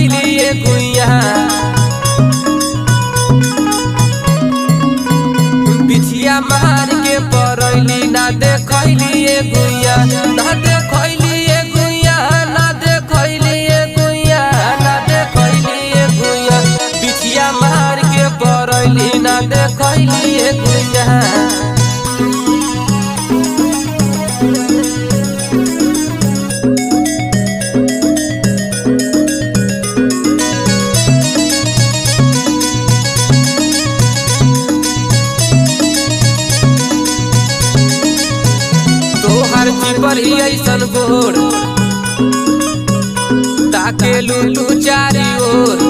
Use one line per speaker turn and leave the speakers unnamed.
देखैलिए गुइया बिछिया मार के परैली ना देखैलिए गुइया ना देखैलिए गुइया ना देखैलिए गुइया ना देखैलिए गुइया बिछिया मार के परैली ना देखैलिए गुइया। तोहर चिपर ही ऐसन गोर ताके लू चारी ओर